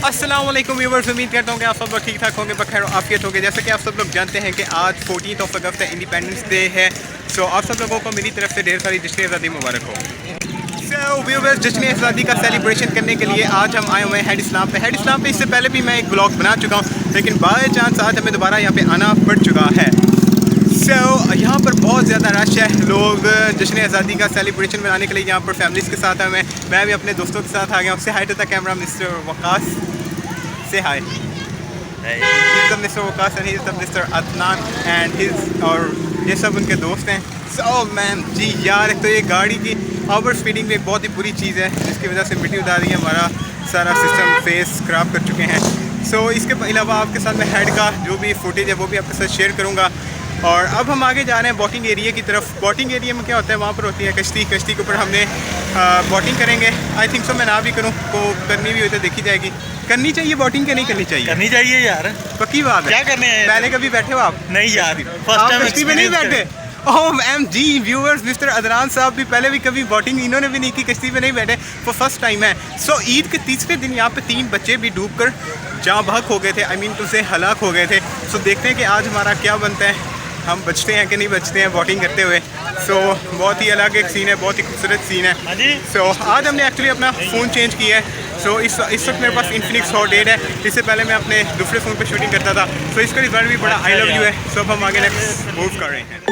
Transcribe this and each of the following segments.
अस्सलाम वालेकुम व्यूअर्स, उम्मीद करता हूँ कि आप सब लोग ठीक ठाक होंगे, बखैर आफियत होंगे। जैसे कि आप सब लोग जानते हैं कि आज 14 अगस्त है, इंडिपेंडेंस डे है। सो आप सब लोगों को मेरी तरफ से ढेर सारी जश्न आज़ादी मुबारक हो। सो व्यूअर्स, जश्न आज़ादी का सेलिब्रेशन करने के लिए आज हम आए हुए हैं हेड इस्लाम पे। हेड इस्लाम पे इससे पहले भी मैं एक ब्लॉग बना चुका हूँ, लेकिन बाय चांस आज हमें दोबारा यहाँ पे आना पड़ चुका है। यहाँ पर बहुत ज़्यादा रश है, लोग जश्न आज़ादी का सेलिब्रेशन मनाने के लिए यहाँ पर फैमिलीज़ के साथ आए हैं। मैं भी अपने दोस्तों के साथ आ गया हूँ। Say hi to the camera mister Waqas, say hi. Mister Waqas and he is the mister Adnan and his, और ये सब उनके दोस्त हैं। सो मैम जी यार, एक तो ये गाड़ी की ओवर स्पीडिंग भी एक बहुत ही बुरी चीज़ है, जिसकी वजह से मिट्टी उतार रही है, हमारा सारा सिस्टम फेस ख़राब कर चुके हैं। सो इसके अलावा आपके साथ मैं हेड का जो भी फुटेज है वो भी आपके साथ शेयर करूँगा। और अब हम आगे जा रहे हैं बोटिंग एरिया की तरफ। बोटिंग एरिया में क्या होता है, वहाँ पर होती है कश्ती के ऊपर हमने बोटिंग करेंगे। आई थिंक सो मैं ना भी करूँ तो करनी भी हो तो देखी जाएगी। करनी चाहिए बोटिंग, के नहीं करनी चाहिए? करनी चाहिए यार, पक्की बात है। क्या करने हैं? पहले कभी बैठे हो आप? नहीं यार, फर्स्ट टाइम कश्ती में नहीं बैठे? O M G viewers, mister Adnan साहब भी पहले भी कभी बोटिंग इन्होंने भी नहीं की, कश्ती में नहीं बैठे, वो फर्स्ट टाइम है। सो ईद के तीसरे दिन यहाँ पे 3 बच्चे भी डूब कर जहाँ बहक हो गए थे, आई मीन टू से हलाक हो गए थे। सो देखते हैं कि आज हमारा क्या बनता है, हम बचते हैं कि नहीं बचते हैं बोटिंग करते हुए। सो बहुत ही अलग एक सीन है, बहुत ही खूबसूरत सीन है। सो आज हमने एक्चुअली अपना फ़ोन चेंज किया है। सो इस वक्त मेरे पास इन्फिनिक्स हॉट 8 है। इससे पहले मैं अपने दूसरे फ़ोन पे शूटिंग करता था। सो इसका रिजल्ट भी बड़ा आई लव यू है। सो अब हम आगे नेक्स्ट मूव कर रहे हैं।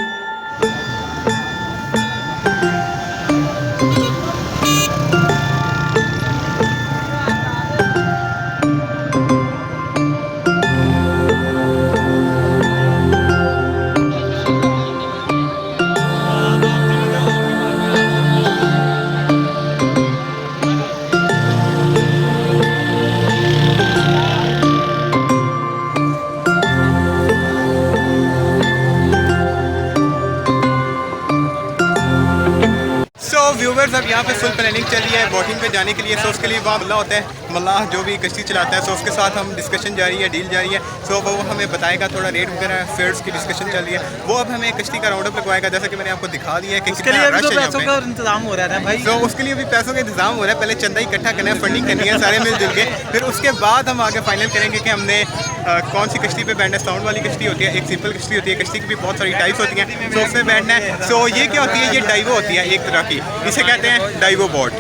व्यूवर्स, अब यहाँ पे फुल प्लानिंग चल रही है बोटिंग पे जाने के लिए। सो उसके लिए वहाँ मल्लाह होता है, मल्लाह जो भी कश्ती चलाता है। सो उसके साथ हम डिस्कशन जारी है, डील जारी है। सो वो हमें बताएगा, थोड़ा रेट वगैरह फेयर्स की डिस्कशन चल रही है। वो अब हमें कश्ती का राउंड अप लगवाएगा, जैसा कि मैंने आपको दिखा दिया है कि उसके लिए तो पैसों का इंतजाम हो रहा है भाई। तो उसके लिए भी पैसों का इंतजाम हो रहा है। पहले चंदा इकट्ठा करना है, फंडिंग करनी है सारे मिलजुल के, फिर उसके बाद हम आगे फाइनल करेंगे कि हमने कौन सी कश्ती पे बैठना है। साउंड वाली कश्ती होती है, एक सिंपल कश्ती होती है, कश्ती की भी बहुत सारी टाइप्स होती हैं। सो उसमें बैठना है। सो ये क्या होती है, ये डाइवो होती है एक तरह की, इसे कहते हैं डाइवो बोट।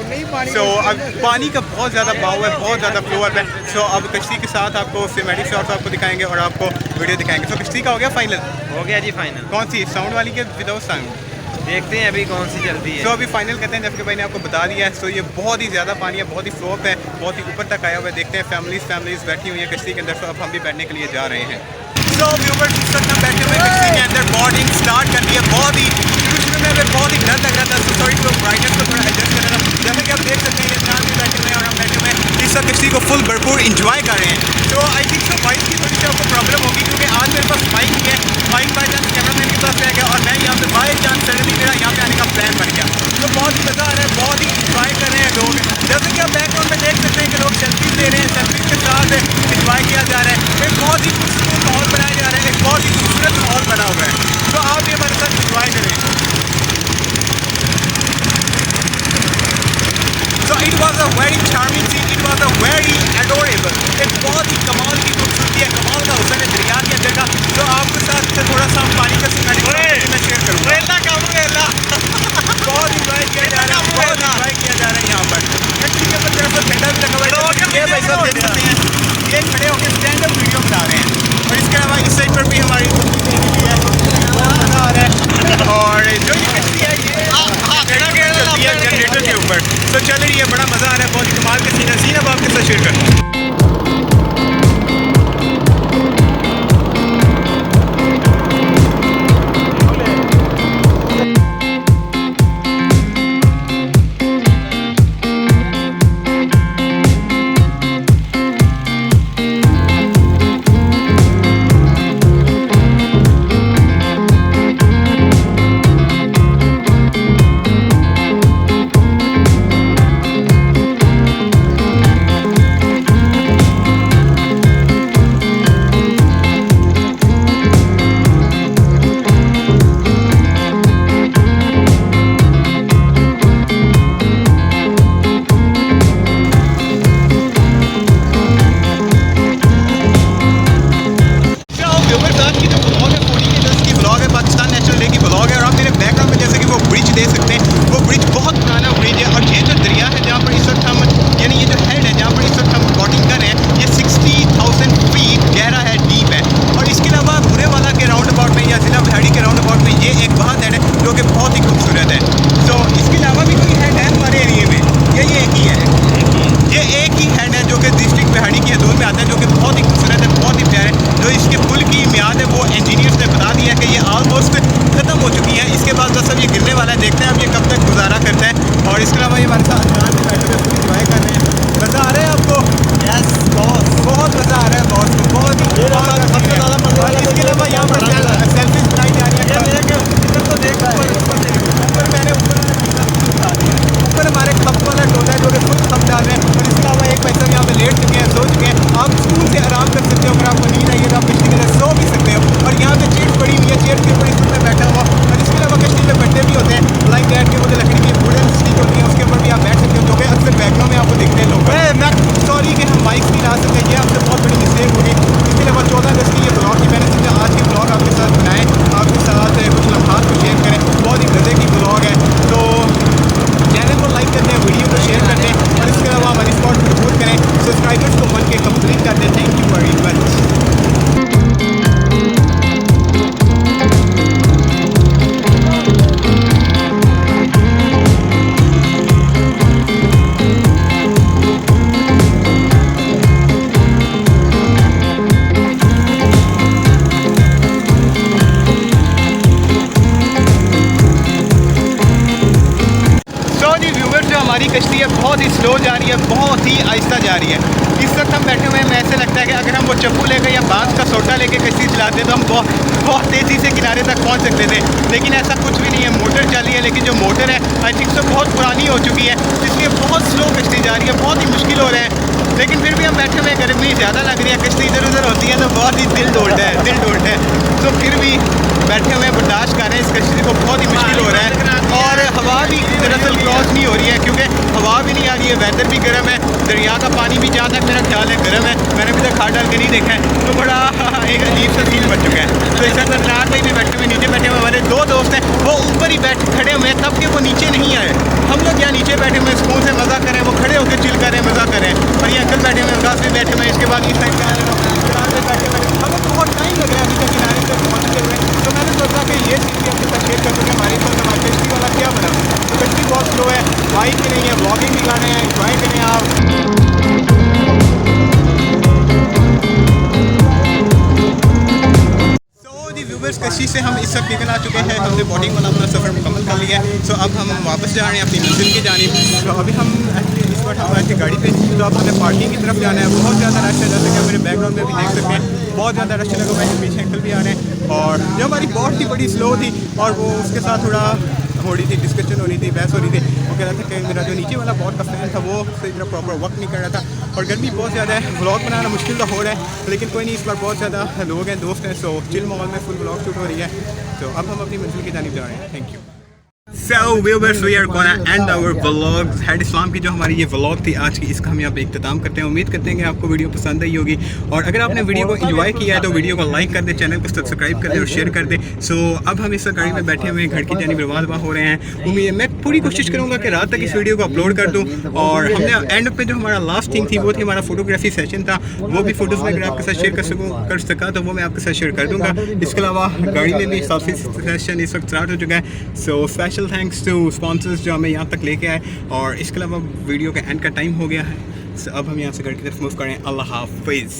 सो अब पानी का बहुत ज़्यादा बहाव है, बहुत ज़्यादा फ्लो है। सो अब कश्ती के साथ आपको सिनेमैटिक शॉट्स आपको दिखाएंगे और आपको वीडियो दिखाएंगे। सो कश्ती का हो गया फाइनल? हो गया जी फाइनल। कौन सी, साउंड वाली के विदाउट साउंड? देखते हैं अभी कौन सी चलती है। तो अभी फाइनल करते हैं, जैसे कि भाई ने आपको बता दिया है। सो ये बहुत ही ज़्यादा पानी है, बहुत ही फ्लोप है, बहुत ही ऊपर तक आया हुआ है। देखते हैं फैमिलीज़ बैठी हुई है कश्ती के अंदर। सो अब हम भी बैठने के लिए जा रहे हैं। सो व्यूअर्स, इस वक्त हम बैठे हुए कश्ती के अंदर, बोर्डिंग स्टार्ट कर दी है। बहुत ही शुरू में हमें बहुत ही डर लग रहा था। सो सॉरी तो ब्राइटनेस को थोड़ा एडजस्ट कर रहा था। जैसे कि आप देख सकते हैं ये चांद भी बैठे हुए हैं और हम बैठे हुए हैं इस वक्त कश्ती को फुल भरपूर इंजॉय कर रहे हैं। तो आई थिंक सो बाइक की थोड़ी सी आपको प्रॉब्लम होगी, क्योंकि आज मेरे पास बाइक ही है। बाइक बाई चांस कैमरामैन के पास रह गया और मैं यहाँ पे बाई चांस सडनली मेरा यहाँ पे आने का प्लान बन गया। तो बहुत ही मज़ा आ रहा है, बहुत ही इंजॉय कर रहे हैं लोग। जैसे कि आप बैकग्राउंड में देख सकते हैं कि लोग सेल्फीज ले रहे हैं, सेल्फीज के साथ इंजॉय किया जा रहा है। एक बहुत ही खूबसूरत माहौल बनाया जा रहा है, एक बहुत ही खूबसूरत माहौल बना हुआ है। तो आप भी हमारे साथ इंजॉय करें। So it was a very charming scene, it was a very adorable। एक बहुत ही कमाल की खूबसूरती है, कमाल का हुस्न है दरिया के अंदर का। तो आपके साथ थोड़ा सा पानी का सिनेमैटिक मैं शेयर करूँगा। बहुत इंजॉय किया जा रहा है, बहुत इंजॉय किया जा रहा है यहाँ पर। कश्ती के ऊपर तरफ ठंडा भी लगा हुआ है। जो कि बहुत ही खूबसूरत है। तो इसके अलावा भी कोई हेड है हमारे एरिए में, ये एक ही है, ये एक ही हेड है जो कि डिस्ट्रिक्ट बिहाड़ी की हदूद में आता है, जो कि बहुत ही खूबसूरत है, बहुत ही प्यारा है। जो इसके पुल की मियाद है वो इंजीनियर्स ने बता दिया कि ये ऑलमोस्ट ख़त्म हो चुकी है, इसके बाद बस अब ये गिरने वाला है। देखते हैं अब ये कब तक गुजारा करता है। और इसके अलावा ये हमारे साथ आराम से बैठे हुए फुल इंजॉय कर रहे हैं। मज़ा आ रहा है आपको? यस बॉस, बहुत मज़ा आ रहा है बॉस को, बहुत ही सबसे ज़्यादा मज़ा आ रहा है। इसके अलावा यहाँ पर सेल्फीज बनाई जा रही है। इधर तो देख रहा है, ऊपर मैंने ऊपर हमारे खप वाला टोला है जो कि फुल खप डाल रहे हैं। और इसके अलावा एक भाई साहब यहाँ पे लेट चुके हैं, सो चुके हैं। आप स्कूल से आराम कर सकते हो, अगर आपको नींद आई है तो आप कश्ती के अंदर सो भी सकते हो। और यहाँ पे चेयर पड़ी हुई है, चेयर के ऊपर इस में बैठा हुआ। और इसके अलावा कश्ती में बड्डे भी होते हैं, लाइक दैट के, वो जो लकड़ी की वुडन स्टिक होती है उसके ऊपर भी आप बैठ सकते हो, जो कि अक्सर बैकग्राउंड में आपको दिखते हैं लोग। मैं सॉरी कि हम माइक्स नहीं ला सकते, ये आपसे बहुत बड़ी मिस्टेक होगी। इसके अलावा 14 अगस्त की ये ब्लॉग की मैंने सोचा आज के ब्लॉग आपके साथ बनाएं, आपके साथ कुछ लम्हात को शेयर करें। बहुत ही मज़े की ब्लॉग है, तो चैनल को लाइक करते हैं, वीडियो को शेयर करते हैं। और इसके अलावा हमारी स्पॉट को सपोर्ट करें, सब्सक्राइबर्स को 1K कंप्लीट कर दें। Thank you very much. हमारी कश्ती है बहुत ही स्लो जा रही है, बहुत ही आहिस्ता जा रही है। इस वक्त हम बैठे हुए हैं, ऐसे लगता है कि अगर हम वो चप्पू लेकर या बांस का सोटा लेकर कश्ती चलाते तो हम बहुत तेज़ी से किनारे तक पहुंच सकते थे, लेकिन ऐसा कुछ भी नहीं है। मोटर चल रही है, लेकिन जो मोटर है आई थिंक सो बहुत पुरानी हो चुकी है, इसलिए बहुत स्लो कश्ती जा रही है, बहुत ही मुश्किल हो रहा है। लेकिन फिर भी हम बैठे हुए, गर्मी ज़्यादा लग रही है, कश्ती इधर उधर होती है तो बहुत ही दिल डोलता है। तो फिर भी बैठे हुए बर्दाश्त कर रहे हैं, इस कश्ती को बहुत ही मुश्किल हो रहा है। और हवा भी दरअसल क्रॉस नहीं हो रही है, क्योंकि हवा भी नहीं आ रही है, वेदर भी गर्म है, दरिया का पानी भी जहाँ तक मेरा ख्याल है गर्म है। मैंने अभी तक हाथ डाल के नहीं देखा है, तो बड़ा एक अजीब सा सीन बन चुका है। तो इस वक्त नार भाई भी बैठे हुए, नीचे बैठे हुए हमारे दो दोस्त हैं, वो ऊपर ही खड़े हुए हैं, तब कि वो नीचे नहीं आए। हम लोग यहाँ नीचे बैठे हुए स्कूल से मज़ा करें, वो खड़े होकर चिल कर रहे हैं, मज़ा करें। और ये अंकल बैठे हुए, उदास भी बैठे हुए, इसके बाद इस साइड पे किनारे बैठे हुए। हमें बहुत टाइम लग रहा है अभी तक किनारे पे पहुँचते हुए, तो मैंने सोचा कि ये चीज़ भी आपके साथ शेयर कर दूँ कि हमारे साथ हमारी कश्ती वाला क्या बना। तो कश्ती बहुत स्लो है, बाइक भी नहीं है, व्लॉगिंग भी गाने हैं, इंजॉय करें आप। व्यूवर्स, कश्ती से हम इस वक्त निकल आ चुके हैं, हमने बोटिंग वाला अपना सफ़र मुकम्मल कर लिया है। सो अब हम वापस जा रहे हैं अपनी मंजिल की जानिब। तो अभी हम इस वक्त हमारी गाड़ी पे, तो अब हमें पार्किंग की तरफ जाना है। बहुत ज़्यादा रश है, जैसे कि आप मेरे बैकग्राउंड में भी देख सकते हैं, बहुत ज़्यादा रश लगा हुआ है। पीछे अंकल भी आ रहे हैं, और जो हमारी बोट थी बड़ी स्लो थी, और वो उसके साथ थोड़ा हो रही थी, डिस्कशन हो रही थी, बहस हो रही थी। वो कह रहा था कि मेरा जो नीचे वाला बोट का फैन था वो सही तरह प्रॉपर वर्क नहीं कर रहा था, और गर्मी बहुत ज़्यादा है, व्लॉग बनाना मुश्किल तो हो रहा है, लेकिन कोई नहीं, इस बार बहुत ज़्यादा लोग हैं, दोस्त हैं, सो चिल माहौल में फुल व्लॉग शूट हो रही है। तो अब हम अपनी मंजिल की जानिब जा रहे हैं। Thank you. So viewers, we are gonna end our vlog। हेड इस्लाम की जो हमारी ये व्लॉग थी आज की, इसका हम यहाँ पे इख्तिताम करते हैं। उम्मीद करते हैं कि आपको वीडियो पसंद आई होगी, और अगर आपने वीडियो को एंजॉय किया है तो वीडियो को लाइक कर दें, चैनल को सब्सक्राइब कर दें और शेयर कर दें। सो अब हम इस गाड़ी में बैठे हुए घर की जानिब रवाना हो रहे हैं। उम्मीद है मैं पूरी कोशिश करूँगा कि रात तक इस वीडियो को अपलोड कर दूँ। और हमने एंड पे जो हमारा लास्ट थिंग थी वो थी हमारा फोटोग्राफी सेशन था, वो भी फोटोज़ में अगर आपके साथ शेयर कर सका तो वो मैं आपके साथ शेयर कर दूँगा। इसके अलावा गाड़ी में भी सेल्फी सेशन इस वक्त स्टार्ट हो चुका है। So special thanks to sponsors जो हमें यहाँ तक लेके आए, और इसके अलावा वीडियो का एंड का टाइम हो गया है। अब हम यहाँ से घर की तरफ मूव करें। अल्लाह हाफिज़।